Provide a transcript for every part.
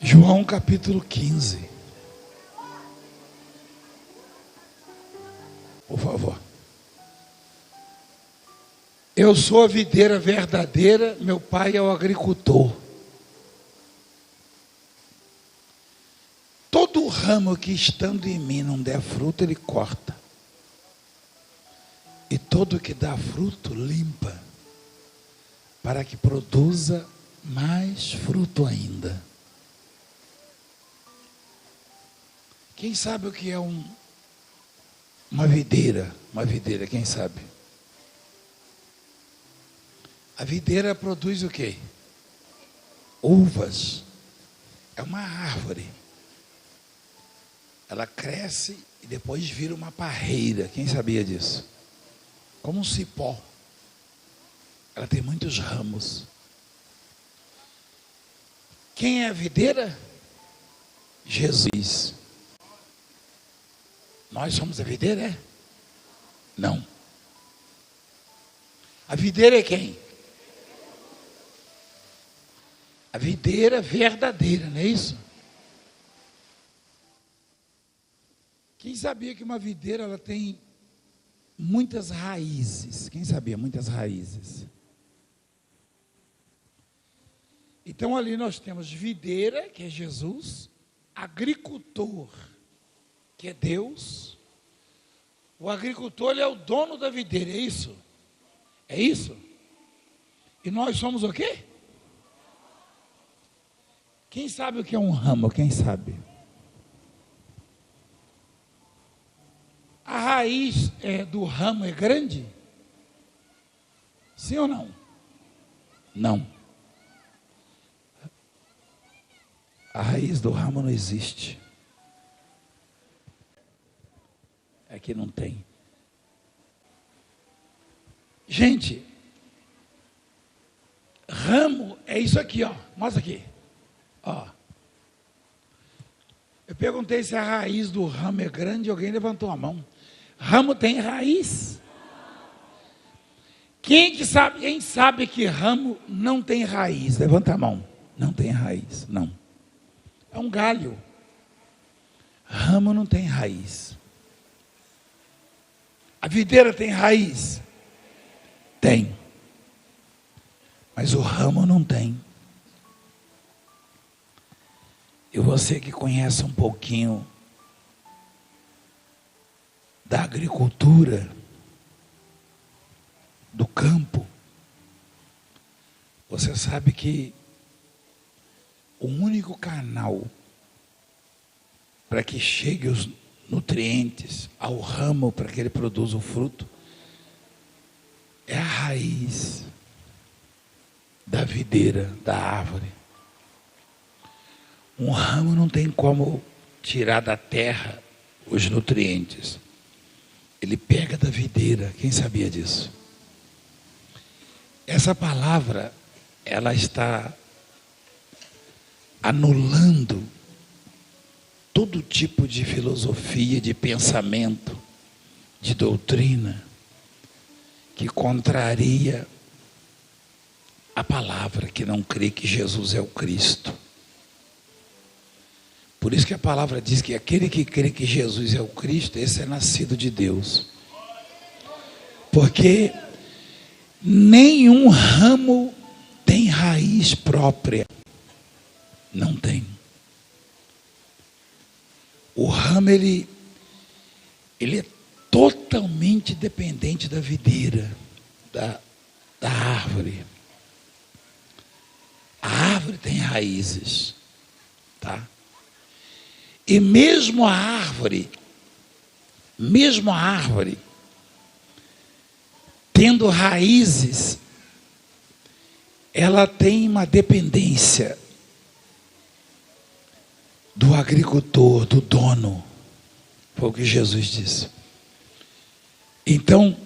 João capítulo 15. Por favor. Eu sou a videira verdadeira, meu pai é o agricultor. Todo ramo que estando em mim não der fruto, ele corta. E todo que dá fruto, limpa, para que produza mais fruto ainda. Quem sabe o que é uma videira? Uma videira, quem sabe? A videira produz o quê? Uvas. É uma árvore. Ela cresce e depois vira uma parreira. Quem sabia disso? Como um cipó. Ela tem muitos ramos. Quem é a videira? Jesus. Nós somos a videira, é? Não. A videira é quem? A videira verdadeira, não é isso? Quem sabia que uma videira ela tem muitas raízes? Quem sabia? Muitas raízes. Então ali nós temos videira, que é Jesus, agricultor, que é Deus. O agricultor ele é o dono da videira, é isso? É isso? E nós somos o quê? Quem sabe o que é um ramo? Quem sabe? A raiz do ramo é grande? Sim ou não? Não. A raiz do ramo não existe. Aqui não tem. Gente, ramo é isso aqui, ó. Mostra aqui. Ó. Eu perguntei se a raiz do ramo é grande e alguém levantou a mão. Ramo tem raiz? Quem sabe que ramo não tem raiz? Levanta a mão. Não tem raiz, não. É um galho. Ramo não tem raiz. A videira tem raiz? Tem. Mas o ramo não tem. E você que conhece um pouquinho da agricultura, do campo, você sabe que o único canal para que chegue os nutrientes ao ramo, para que ele produza o fruto, é a raiz da videira, da árvore. Um ramo não tem como tirar da terra os nutrientes. Ele pega da videira. Quem sabia disso? Essa palavra, ela está anulando todo tipo de filosofia, de pensamento, de doutrina, que contraria a palavra, que não crê que Jesus é o Cristo. Por isso que a palavra diz que aquele que crê que Jesus é o Cristo, esse é nascido de Deus. Porque nenhum ramo tem raiz própria. Não tem. O ramo, ele é totalmente dependente da videira, da árvore. A árvore tem raízes, tá? E mesmo a árvore, tendo raízes, ela tem uma dependência do agricultor, do dono. Foi o que Jesus disse. Então,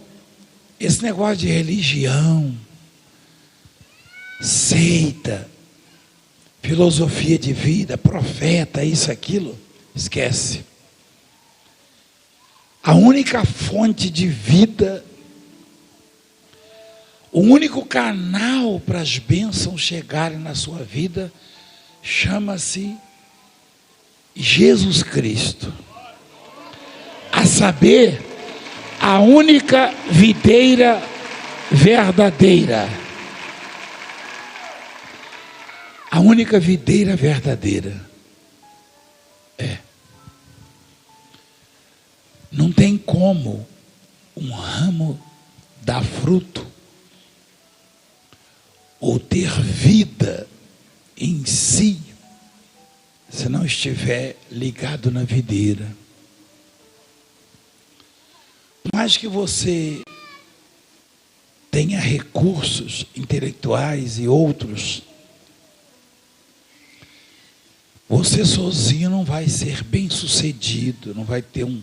esse negócio de religião, seita, filosofia de vida, profeta, isso, aquilo, esquece. A única fonte de vida, o único canal para as bênçãos chegarem na sua vida chama-se Jesus Cristo, a saber, a única videira verdadeira. A única videira verdadeira. Não tem como um ramo dar fruto ou ter vida em si se não estiver ligado na videira. Por mais que você tenha recursos intelectuais e outros, você sozinho não vai ser bem sucedido, não vai ter um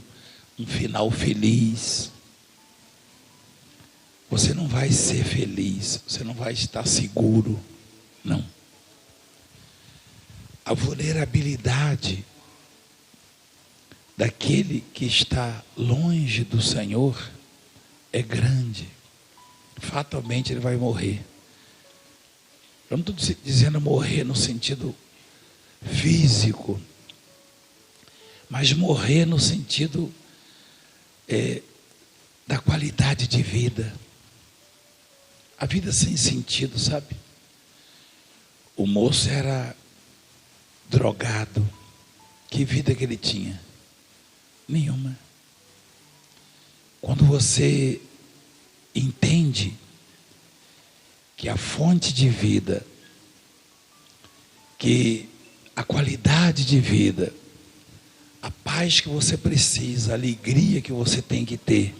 final feliz. Você não vai ser feliz, você não vai estar seguro, não. A vulnerabilidade daquele que está longe do Senhor é grande. Fatalmente ele vai morrer. Eu não estou dizendo morrer no sentido físico, mas morrer no sentido da qualidade de vida. A vida sem sentido, sabe? O moço era drogado. Que vida que ele tinha? Nenhuma. Quando você entende que a fonte de vida, que a qualidade de vida, a paz que você precisa, a alegria que você tem que ter,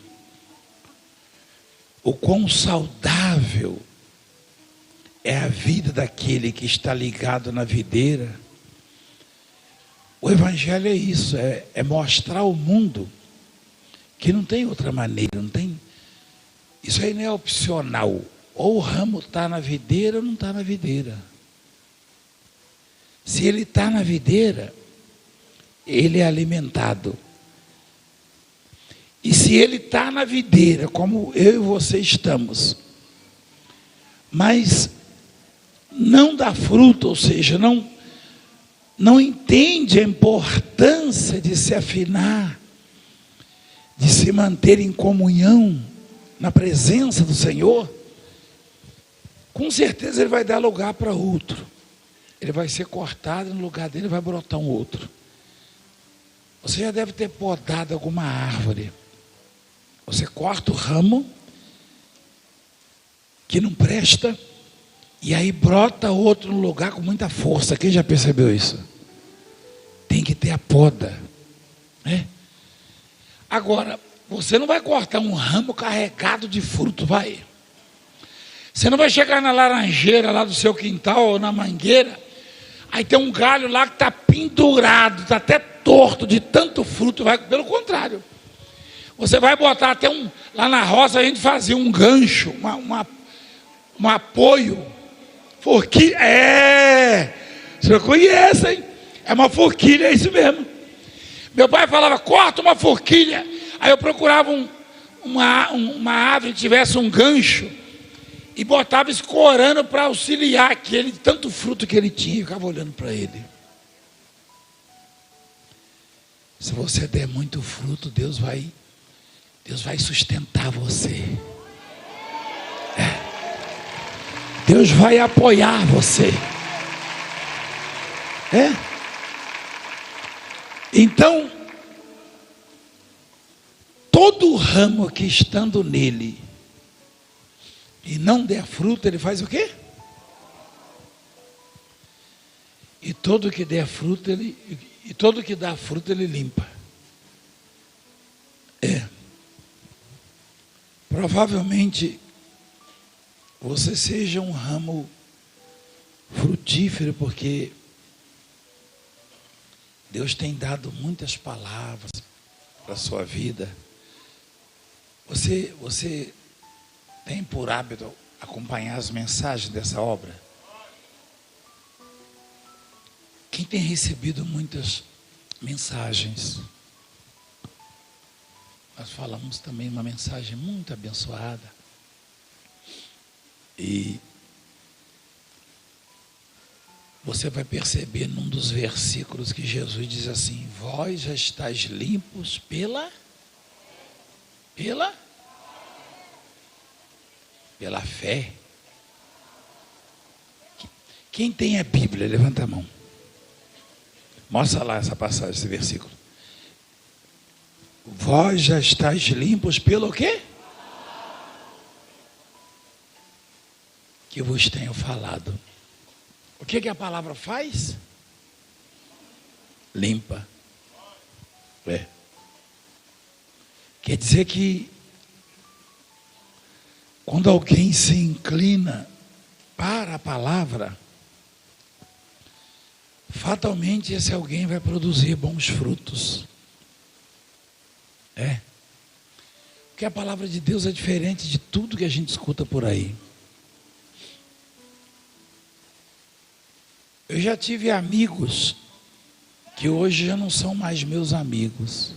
o quão saudável é a vida daquele que está ligado na videira. O Evangelho é isso, é mostrar ao mundo que não tem outra maneira, não tem. Isso aí não é opcional. Ou o ramo está na videira ou não está na videira. Se ele está na videira, ele é alimentado. E se ele está na videira, como eu e você estamos, mas não dá fruto, ou seja, não entende a importância de se afinar, de se manter em comunhão, na presença do Senhor, com certeza ele vai dar lugar para outro. Ele vai ser cortado, e no lugar dele vai brotar um outro. Você já deve ter podado alguma árvore. Você corta o ramo que não presta, e aí brota outro no lugar com muita força. Quem já percebeu isso? Tem que ter a poda, né? Agora, você não vai cortar um ramo carregado de fruto, vai. Você não vai chegar na laranjeira lá do seu quintal ou na mangueira, aí tem um galho lá que está pendurado, está até torto de tanto fruto. Vai, pelo contrário, você vai botar até lá na roça a gente fazia um gancho, um apoio, forquilha, você não conhece, hein? É uma forquilha, é isso mesmo. Meu pai falava, corta uma forquilha. Aí eu procurava uma árvore que tivesse um gancho e botava escorando para auxiliar aquele, tanto fruto que ele tinha, e ficava olhando para ele. Se você der muito fruto, Deus vai sustentar você. Deus vai apoiar você. Então, todo ramo que estando nele e não der fruto, ele faz o quê? E todo que der fruto, todo que dá fruto, ele limpa. Provavelmente você seja um ramo frutífero, porque Deus tem dado muitas palavras para a sua vida. Você tem por hábito acompanhar as mensagens dessa obra? Quem tem recebido muitas mensagens? Nós falamos também uma mensagem muito abençoada. E você vai perceber num dos versículos que Jesus diz assim: vós já estáis limpos pela fé. Quem tem a Bíblia, levanta a mão. Mostra lá essa passagem, esse versículo. Vós já estáis limpos pelo quê? Que vos tenho falado. O que a palavra faz? Limpa. Quer dizer que quando alguém se inclina para a palavra, fatalmente esse alguém vai produzir bons frutos. Porque a palavra de Deus é diferente de tudo que a gente escuta por aí. Eu já tive amigos que hoje já não são mais meus amigos.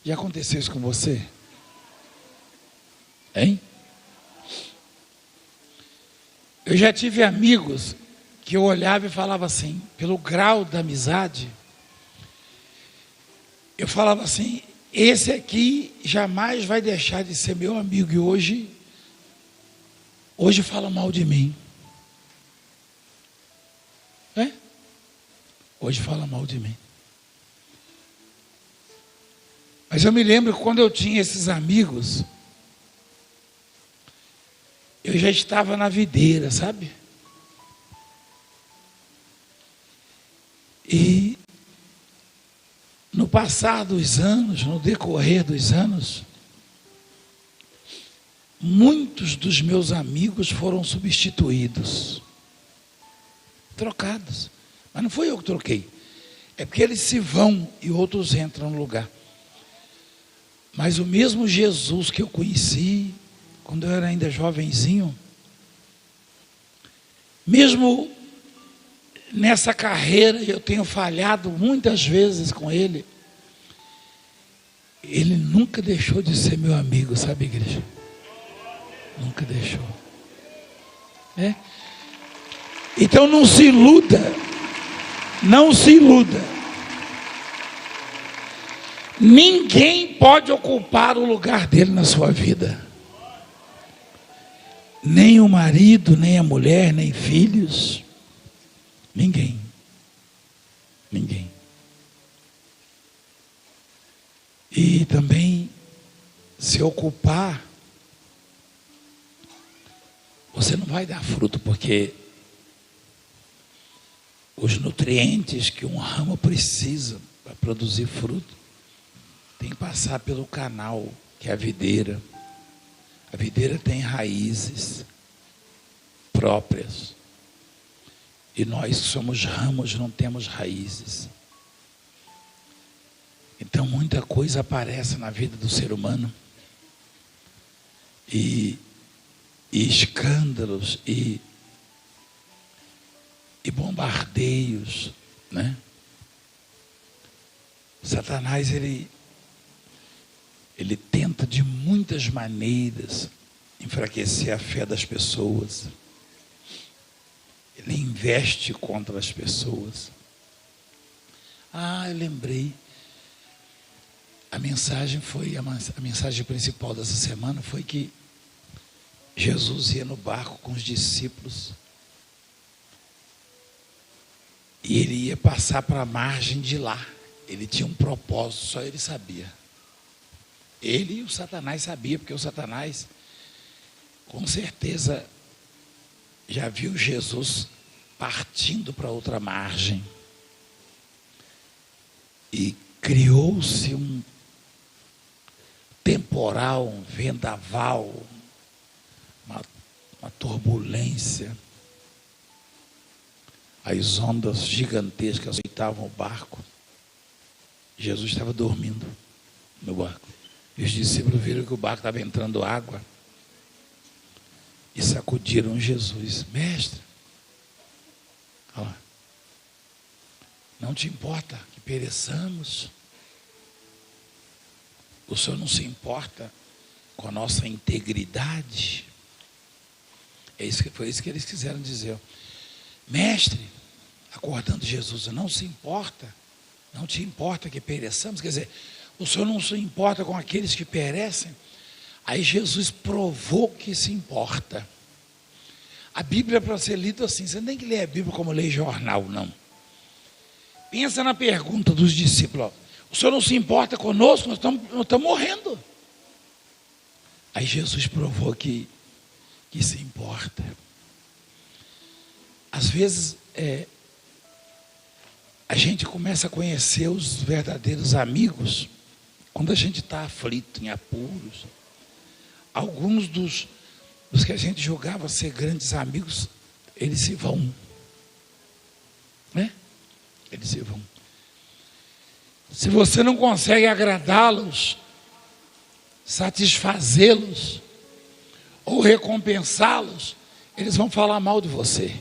Já aconteceu isso com você? Hein? Eu já tive amigos que eu olhava e falava assim, pelo grau da amizade, eu falava assim, esse aqui jamais vai deixar de ser meu amigo, e hoje fala mal de mim. Hoje fala mal de mim. Mas eu me lembro que quando eu tinha esses amigos, eu já estava na videira, sabe? E no passar dos anos, no decorrer dos anos, muitos dos meus amigos foram substituídos, trocados. Mas não foi eu que troquei. É porque eles se vão e outros entram no lugar. Mas o mesmo Jesus que eu conheci quando eu era ainda jovenzinho, mesmo nessa carreira eu tenho falhado muitas vezes com ele, ele nunca deixou de ser meu amigo, sabe, igreja? Nunca deixou. Então não se iluda. Não se iluda. Ninguém pode ocupar o lugar dele na sua vida. Nem o marido, nem a mulher, nem filhos. Ninguém. Ninguém. E também, se ocupar, você não vai dar fruto, porque os nutrientes que um ramo precisa para produzir fruto tem que passar pelo canal, que é a videira. A videira tem raízes próprias. E nós que somos ramos não temos raízes. Então muita coisa aparece na vida do ser humano. E escândalos e bombardeios, né? Satanás, ele tenta de muitas maneiras enfraquecer a fé das pessoas. Ele investe contra as pessoas. Eu lembrei. A mensagem principal dessa semana foi que Jesus ia no barco com os discípulos e ele ia passar para a margem de lá. Ele tinha um propósito, só ele sabia. Ele e o Satanás sabiam, porque o Satanás, com certeza, já viu Jesus partindo para outra margem. E criou-se um temporal, um vendaval, uma turbulência. As ondas gigantescas aceitavam o barco. Jesus estava dormindo no barco. E os discípulos viram que o barco estava entrando água. E sacudiram Jesus. Mestre, não te importa que pereçamos? O Senhor não se importa com a nossa integridade? Foi isso que eles quiseram dizer. Mestre, acordando Jesus, não se importa, não te importa que pereçamos, quer dizer, o Senhor não se importa com aqueles que perecem. Aí Jesus provou que se importa. A Bíblia é para ser lida assim, você não tem que ler a Bíblia como ler jornal, não. Pensa na pergunta dos discípulos, ó, o Senhor não se importa conosco, nós estamos morrendo. Aí Jesus provou que se importa. Às vezes, a gente começa a conhecer os verdadeiros amigos quando a gente está aflito, em apuros. Alguns dos que a gente julgava ser grandes amigos, eles se vão. Né? Eles se vão. Se você não consegue agradá-los, satisfazê-los ou recompensá-los, eles vão falar mal de você.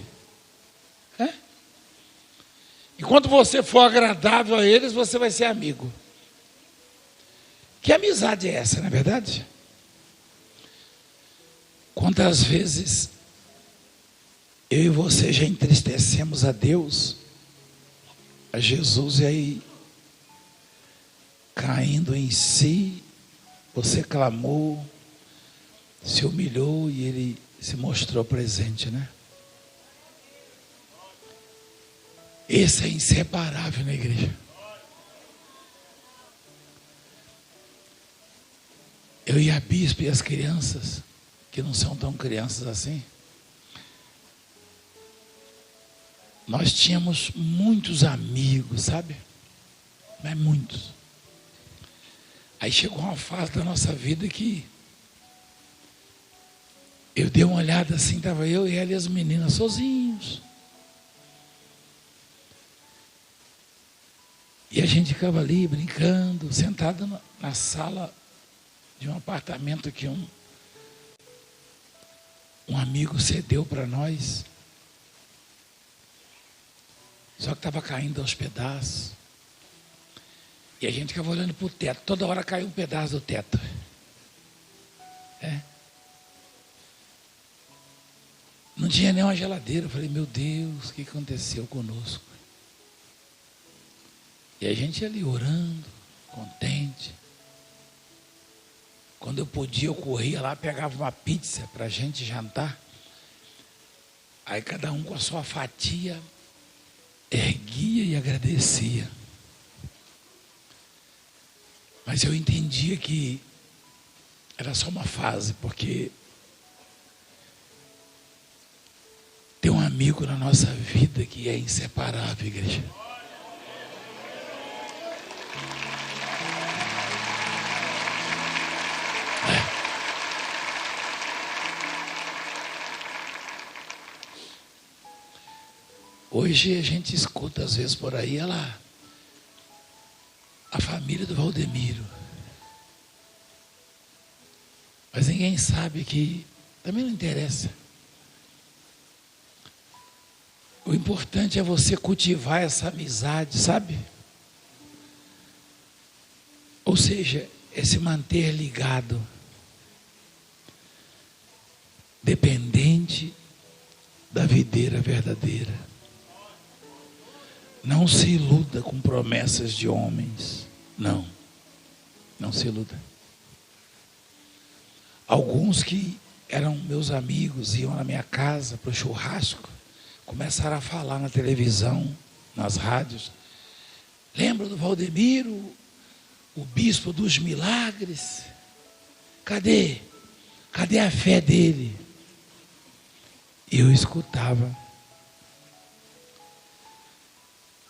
E quando você for agradável a eles, você vai ser amigo. Que amizade é essa, não é verdade? Quantas vezes eu e você já entristecemos a Deus, a Jesus, e aí, caindo em si, você clamou, se humilhou e Ele se mostrou presente, né? Esse é inseparável na igreja. Eu e a bispa e as crianças, que não são tão crianças assim, nós tínhamos muitos amigos, sabe? Mas muitos. Aí chegou uma fase da nossa vida que eu dei uma olhada assim, estava eu e ela e as meninas sozinhos. E a gente ficava ali brincando, sentado na sala de um apartamento que um amigo cedeu para nós. Só que estava caindo aos pedaços. E a gente ficava olhando para o teto. Toda hora caiu um pedaço do teto. Não tinha nem uma geladeira. Eu falei, meu Deus, o que aconteceu conosco? E a gente ali orando, contente. Quando eu podia, eu corria lá, pegava uma pizza para a gente jantar. Aí cada um com a sua fatia, erguia e agradecia. Mas eu entendia que era só uma fase, porque tem um amigo na nossa vida que é inseparável, igreja. Hoje a gente escuta às vezes por aí, olha lá, a família do Valdemiro. Mas ninguém sabe que também não interessa. O importante é você cultivar essa amizade, sabe? Ou seja, é se manter ligado, dependente da videira verdadeira. Não se iluda com promessas de homens. Não se iluda. Alguns que eram meus amigos, iam na minha casa para o churrasco, começaram a falar na televisão, nas rádios. Lembra do Valdemiro, o bispo dos milagres? Cadê? Cadê a fé dele? Eu escutava.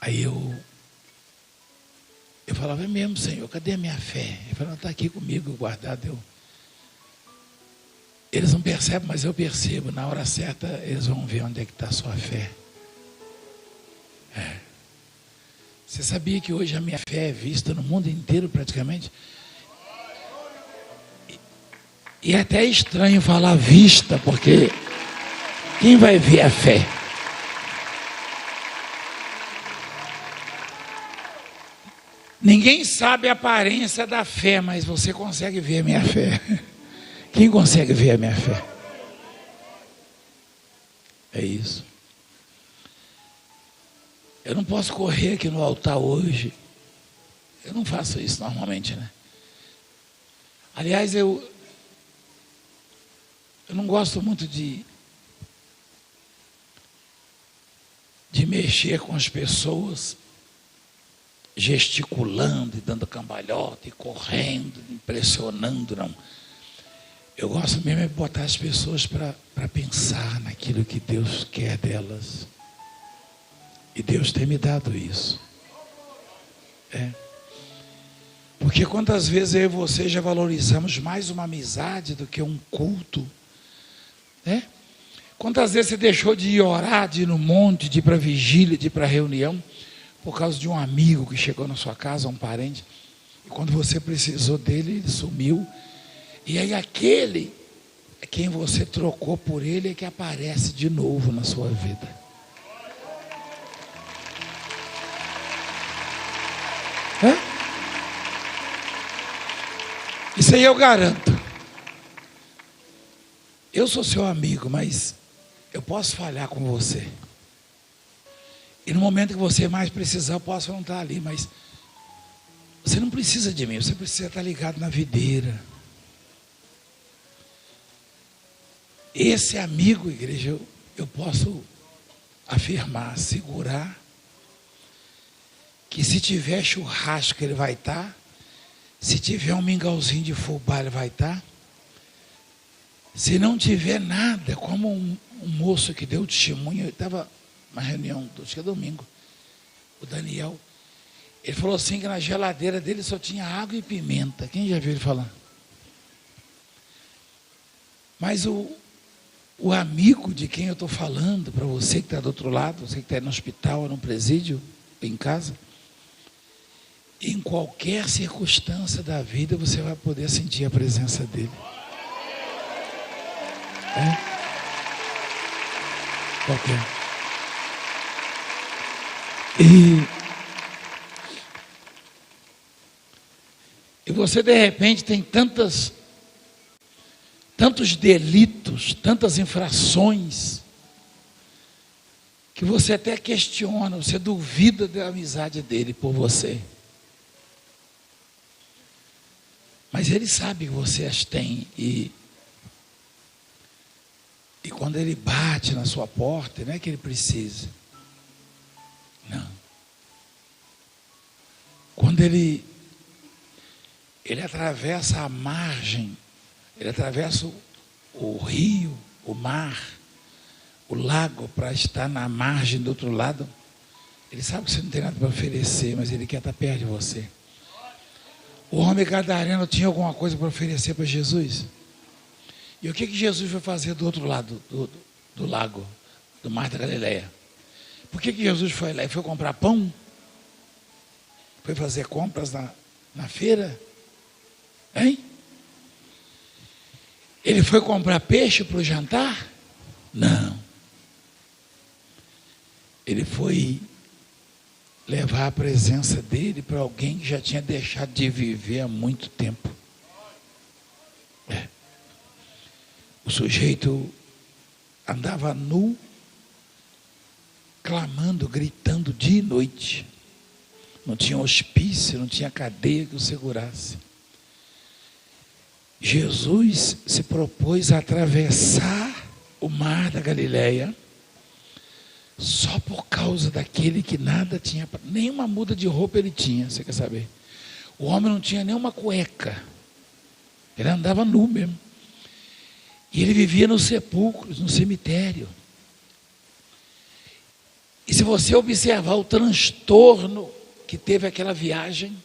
Aí eu falava, é mesmo, Senhor, cadê a minha fé? Ele falou, está aqui comigo, guardado. Eles não percebem, mas eu percebo. Na hora certa, eles vão ver onde é que está a sua fé. Você sabia que hoje a minha fé é vista no mundo inteiro, praticamente? E é até estranho falar vista, porque quem vai ver a fé? Ninguém sabe a aparência da fé, mas você consegue ver a minha fé. Quem consegue ver a minha fé? É isso. Eu não posso correr aqui no altar hoje. Eu não faço isso normalmente, né? Aliás, eu não gosto muito de mexer com as pessoas, gesticulando e dando cambalhota e correndo, impressionando, não. Eu gosto mesmo de botar as pessoas para pensar naquilo que Deus quer delas. E Deus tem me dado isso. Porque quantas vezes eu e você já valorizamos mais uma amizade do que um culto, né? Quantas vezes você deixou de ir orar, de ir no monte, de ir para vigília, de ir para reunião, por causa de um amigo que chegou na sua casa, um parente, e quando você precisou dele, ele sumiu. E aí aquele, quem você trocou por ele, é que aparece de novo na sua vida. Isso aí eu garanto. Eu sou seu amigo, mas eu posso falhar com você. E no momento que você mais precisar, eu posso não estar ali, mas você não precisa de mim, você precisa estar ligado na videira. Esse amigo, igreja, eu posso afirmar, segurar, que se tiver churrasco ele vai estar, se tiver um mingauzinho de fubá ele vai estar, se não tiver nada, como um moço que deu testemunho, ele estava numa reunião, acho que é domingo, o Daniel, ele falou assim que na geladeira dele só tinha água e pimenta. Quem já viu ele falar? Mas o amigo de quem eu estou falando, para você que está do outro lado, você que está no hospital, no presídio, em casa, em qualquer circunstância da vida você vai poder sentir a presença dele. Qualquer. E você de repente tem tantos delitos, tantas infrações, que você até questiona, você duvida da amizade dele por você. Mas ele sabe que você as tem, e quando ele bate na sua porta, não é que ele precisa. Não. Quando ele atravessa a margem, ele atravessa o rio, o mar, o lago, para estar na margem do outro lado, ele sabe que você não tem nada para oferecer, mas ele quer estar perto de você. O homem gadareno tinha alguma coisa para oferecer para Jesus? E o que Jesus foi fazer do outro lado do lago, do mar da Galileia? Por que Jesus foi lá? Ele foi comprar pão? Foi fazer compras na feira? Hein? Ele foi comprar peixe para o jantar? Não. Ele foi levar a presença dele para alguém que já tinha deixado de viver há muito tempo. O sujeito andava nu, clamando, gritando dia e noite. Não tinha hospício, não tinha cadeia que o segurasse. Jesus se propôs a atravessar o mar da Galileia só por causa daquele que nada tinha, nenhuma muda de roupa ele tinha, você quer saber? O homem não tinha nenhuma cueca, ele andava nu mesmo. E ele vivia nos sepulcros, no cemitério. E se você observar o transtorno que teve aquela viagem,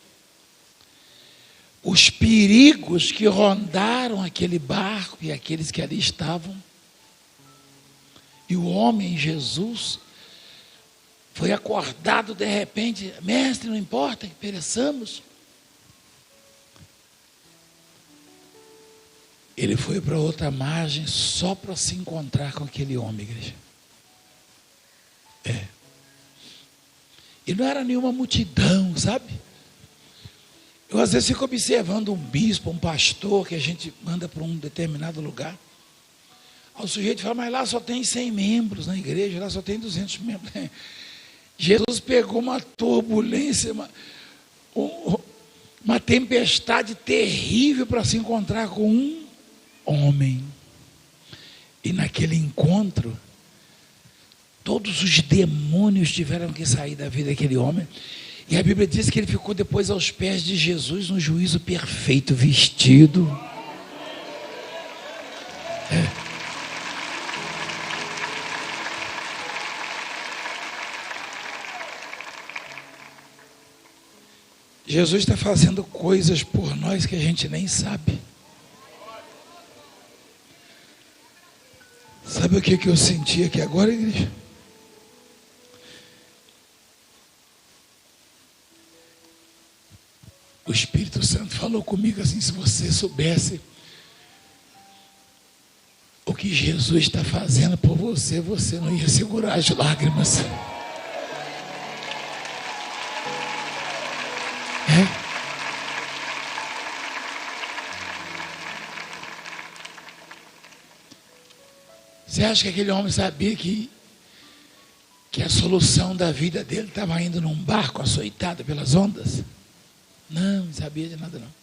os perigos que rondaram aquele barco e aqueles que ali estavam, e o homem Jesus foi acordado de repente: mestre, não importa que pereçamos. Ele foi para outra margem só para se encontrar com aquele homem, igreja. E não era nenhuma multidão, sabe? Eu às vezes fico observando um bispo, um pastor que a gente manda para um determinado lugar. O sujeito fala: mas lá só tem 100 membros na igreja, lá só tem 200 membros. Jesus pegou uma turbulência, uma tempestade terrível para se encontrar com um homem. E naquele encontro, todos os demônios tiveram que sair da vida daquele homem. E a Bíblia diz que ele ficou depois aos pés de Jesus no juízo perfeito, vestido. Jesus está fazendo coisas por nós que a gente nem sabe. Sabe o que eu senti aqui agora, igreja? O Espírito Santo falou comigo assim: se você soubesse o que Jesus está fazendo por você, você não ia segurar as lágrimas. Você acha que aquele homem sabia que a solução da vida dele estava indo num barco açoitado pelas ondas? Não sabia de nada não.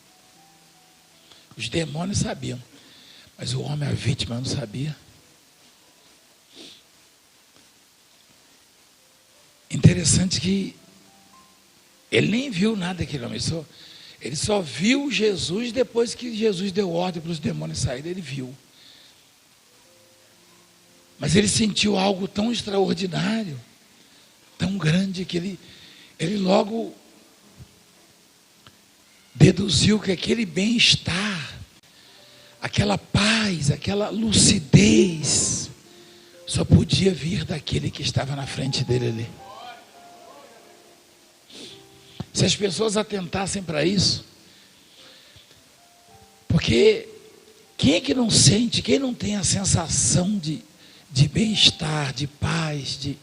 Os demônios sabiam, mas o homem, a vítima, não sabia. Interessante que ele nem viu nada daquele homem, ele só viu Jesus depois que Jesus deu ordem para os demônios saírem, ele viu. Mas ele sentiu algo tão extraordinário, tão grande, que ele logo deduziu que aquele bem-estar, aquela paz, aquela lucidez, só podia vir daquele que estava na frente dele ali. Se as pessoas atentassem para isso, porque quem é que não sente, quem não tem a sensação de bem-estar, de paz, de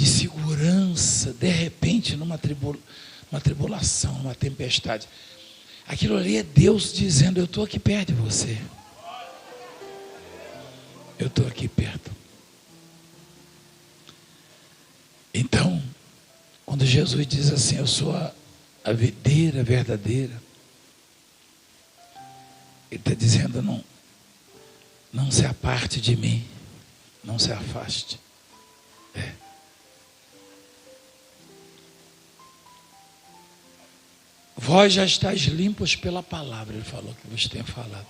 segurança, de repente numa tribulação, numa tempestade? Aquilo ali é Deus dizendo: eu estou aqui perto de você, eu estou aqui perto. Então, quando Jesus diz assim: eu sou a videira verdadeira, ele está dizendo: não se aparte de mim, não se afaste. Vós já estáis limpos pela palavra, ele falou que vos tenho falado.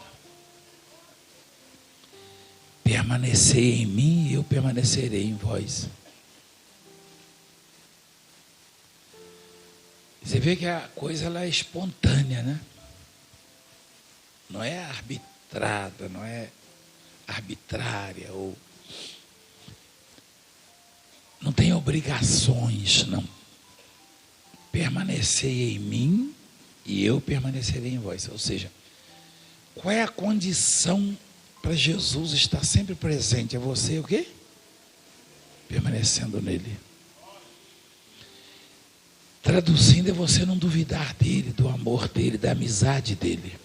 Permanecei em mim e eu permanecerei em vós. Você vê que a coisa ela é espontânea, né? Não é arbitrada, não é arbitrária, ou não tem obrigações, não. Permanecei em mim e eu permanecerei em vós. Ou seja, qual é a condição para Jesus estar sempre presente? É você o quê? Permanecendo nele. Traduzindo, é você não duvidar dele, do amor dele, da amizade dele.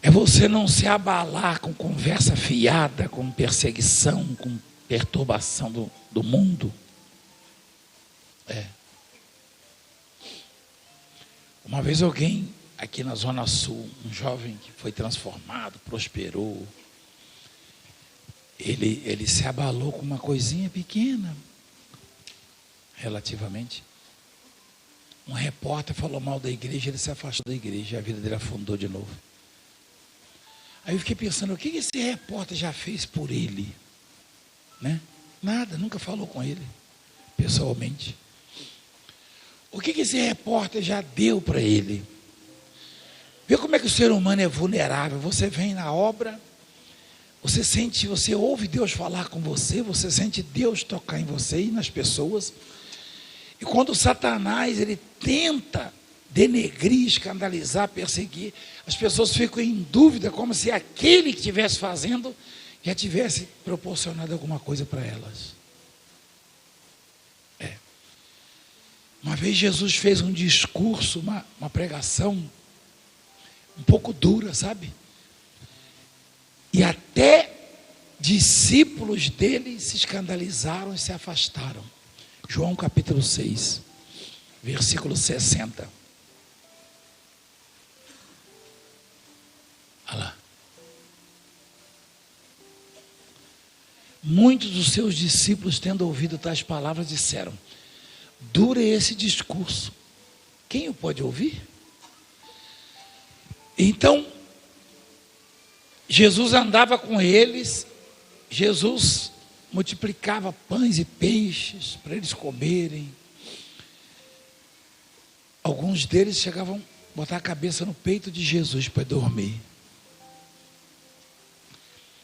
É você não se abalar com conversa fiada, com perseguição, com perturbação do mundo. Uma vez alguém aqui na Zona Sul, um jovem que foi transformado, prosperou, ele se abalou com uma coisinha pequena, relativamente. Um repórter falou mal da igreja, ele se afastou da igreja, a vida dele afundou de novo. Aí eu fiquei pensando: o que esse repórter já fez por ele? Né? Nada, nunca falou com ele pessoalmente. O que esse repórter já deu para ele? Vê como é que o ser humano é vulnerável. Você vem na obra, você ouve Deus falar com você, você sente Deus tocar em você e nas pessoas. E quando Satanás ele tenta denegrir, escandalizar, perseguir, as pessoas ficam em dúvida, como se aquele que estivesse fazendo já tivesse proporcionado alguma coisa para elas. Uma vez Jesus fez um discurso, uma pregação um pouco dura, sabe? E até discípulos dele se escandalizaram e se afastaram. João capítulo 6, versículo 60. Olha lá. Muitos dos seus discípulos, tendo ouvido tais palavras, disseram: dura esse discurso, quem o pode ouvir? Então, Jesus andava com eles, Jesus multiplicava pães e peixes para eles comerem. Alguns deles chegavam a botar a cabeça no peito de Jesus para dormir.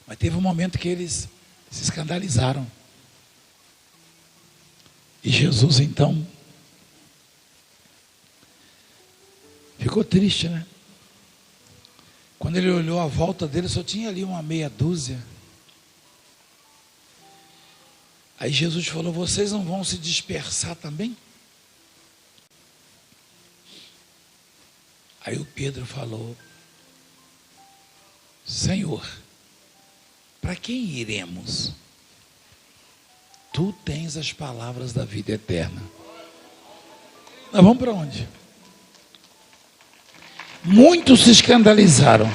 Mas teve um momento que eles se escandalizaram. E Jesus então ficou triste, né? Quando ele olhou à volta dele, só tinha ali uma meia dúzia. Aí Jesus falou: vocês não vão se dispersar também? Aí o Pedro falou: Senhor, para quem iremos? Tu tens as palavras da vida eterna. Nós vamos para onde? Muitos se escandalizaram.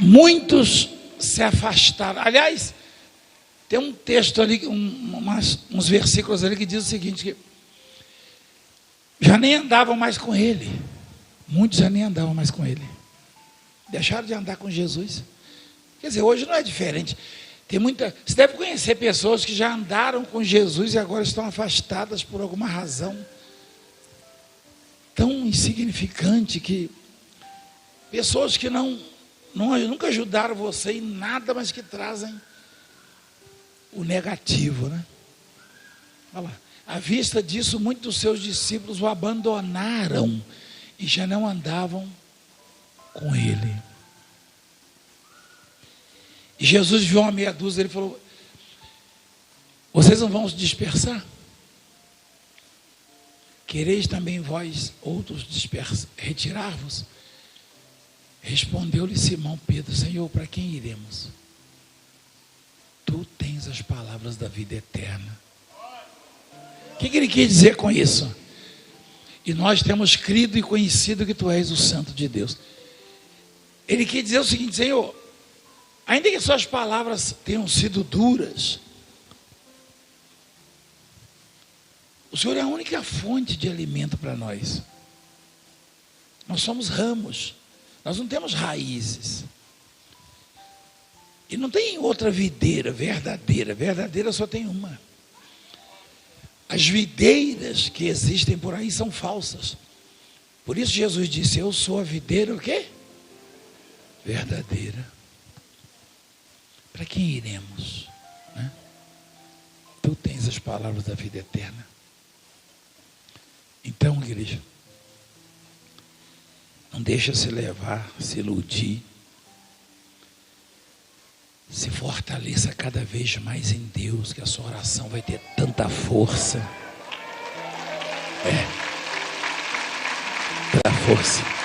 Muitos se afastaram. Aliás, tem um texto ali, uns versículos ali que diz o seguinte: que já nem andavam mais com ele. Muitos já nem andavam mais com ele. Deixaram de andar com Jesus. Quer dizer, hoje não é diferente. Você deve conhecer pessoas que já andaram com Jesus e agora estão afastadas por alguma razão tão insignificante, que pessoas que nunca ajudaram você em nada, mas que trazem o negativo, né? Olha lá. À vista disso, muitos dos seus discípulos o abandonaram e já não andavam com ele. E Jesus viu uma meia dúzia, ele falou: vocês não vão se dispersar? Quereis também vós outros retirar-vos? Respondeu-lhe Simão Pedro: Senhor, para quem iremos? Tu tens as palavras da vida eterna. O que ele quer dizer com isso? E nós temos crido e conhecido que tu és o Santo de Deus. Ele quer dizer o seguinte: Senhor, ainda que suas palavras tenham sido duras, o Senhor é a única fonte de alimento para nós. Nós somos ramos, nós não temos raízes. E não tem outra videira verdadeira só tem uma. As videiras que existem por aí são falsas. Por isso Jesus disse: eu sou a videira o quê? Verdadeira. Para quem iremos? Né? Tu tens as palavras da vida eterna. Então, igreja, não deixa se levar, se iludir. Se fortaleça cada vez mais em Deus, que a sua oração vai ter tanta força. Tanta força.